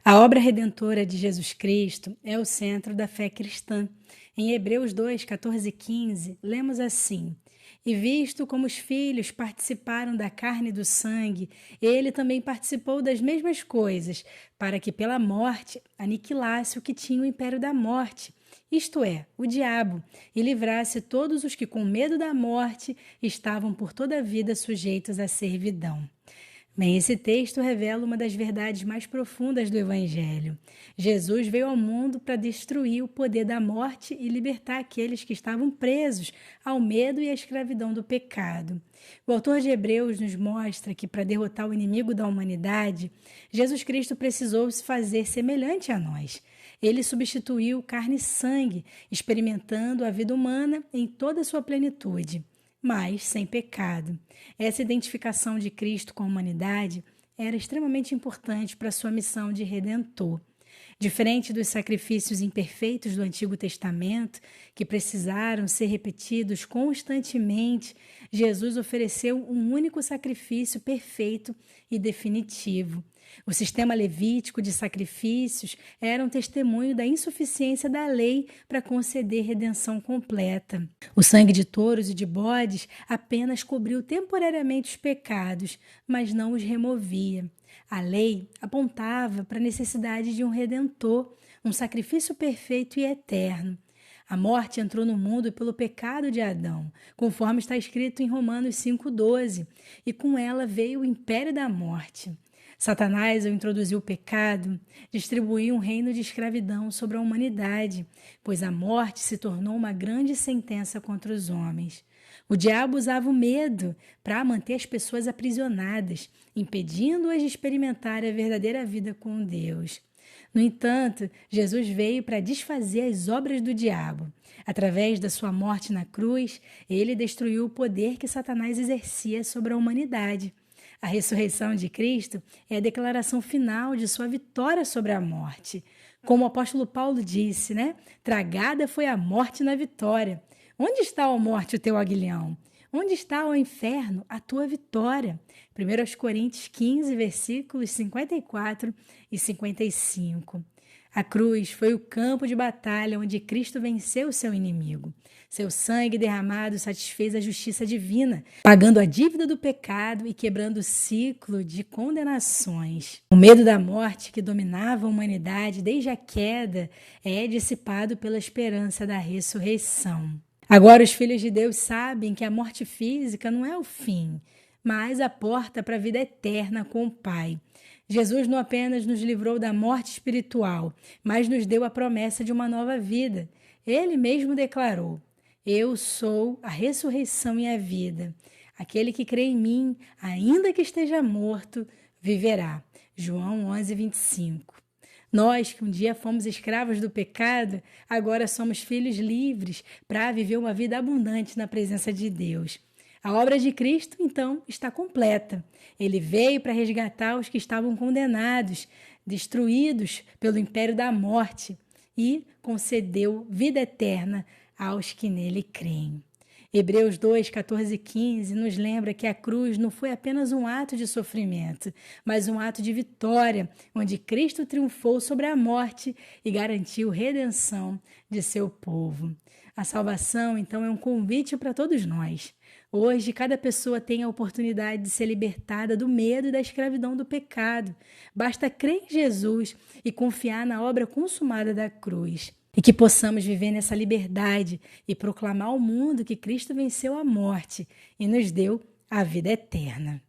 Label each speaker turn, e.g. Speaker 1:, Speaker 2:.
Speaker 1: A obra redentora de Jesus Cristo é o centro da fé cristã. Em Hebreus 2, 14 e 15, lemos assim: E visto como os filhos participaram da carne e do sangue, ele também participou das mesmas coisas, para que pela morte aniquilasse o que tinha o império da morte, isto é, o diabo, e livrasse todos os que com medo da morte estavam por toda a vida sujeitos à servidão. Bem, esse texto revela uma das verdades mais profundas do Evangelho. Jesus veio ao mundo para destruir o poder da morte e libertar aqueles que estavam presos ao medo e à escravidão do pecado. O autor de Hebreus nos mostra que, para derrotar o inimigo da humanidade, Jesus Cristo precisou se fazer semelhante a nós. Ele substituiu carne e sangue, experimentando a vida humana em toda a sua plenitude, mas sem pecado. Essa identificação de Cristo com a humanidade era extremamente importante para sua missão de redentor. Diferente dos sacrifícios imperfeitos do Antigo Testamento, que precisaram ser repetidos constantemente, Jesus ofereceu um único sacrifício perfeito e definitivo. O sistema levítico de sacrifícios era um testemunho da insuficiência da lei para conceder redenção completa. O sangue de touros e de bodes apenas cobriu temporariamente os pecados, mas não os removia. A lei apontava para a necessidade de um redentor, um sacrifício perfeito e eterno. A morte entrou no mundo pelo pecado de Adão, conforme está escrito em Romanos 5,12, e com ela veio o império da morte. Satanás, ao introduzir o pecado, distribuiu um reino de escravidão sobre a humanidade, pois a morte se tornou uma grande sentença contra os homens. O diabo usava o medo para manter as pessoas aprisionadas, impedindo-as de experimentar a verdadeira vida com Deus. No entanto, Jesus veio para desfazer as obras do diabo. Através da sua morte na cruz, ele destruiu o poder que Satanás exercia sobre a humanidade. A ressurreição de Cristo é a declaração final de sua vitória sobre a morte. Como o apóstolo Paulo disse, Tragada foi a morte na vitória. Onde está, ó morte, o teu aguilhão? Onde está, ó inferno, a tua vitória? 1 Coríntios 15, versículos 54 e 55. A cruz foi o campo de batalha onde Cristo venceu o seu inimigo. Seu sangue derramado satisfez a justiça divina, pagando a dívida do pecado e quebrando o ciclo de condenações. O medo da morte que dominava a humanidade desde a queda é dissipado pela esperança da ressurreição. Agora os filhos de Deus sabem que a morte física não é o fim, mas a porta para a vida eterna com o Pai. Jesus não apenas nos livrou da morte espiritual, mas nos deu a promessa de uma nova vida. Ele mesmo declarou: Eu sou a ressurreição e a vida. Aquele que crê em mim, ainda que esteja morto, viverá. João 11, 25. Nós, que um dia fomos escravos do pecado, agora somos filhos livres para viver uma vida abundante na presença de Deus. A obra de Cristo, então, está completa. Ele veio para resgatar os que estavam condenados, destruídos pelo império da morte, e concedeu vida eterna aos que nele creem. Hebreus 2, 14 e 15 nos lembra que a cruz não foi apenas um ato de sofrimento, mas um ato de vitória, onde Cristo triunfou sobre a morte e garantiu redenção de seu povo. A salvação, então, é um convite para todos nós. Hoje, cada pessoa tem a oportunidade de ser libertada do medo e da escravidão do pecado. Basta crer em Jesus e confiar na obra consumada da cruz. E que possamos viver nessa liberdade e proclamar ao mundo que Cristo venceu a morte e nos deu a vida eterna.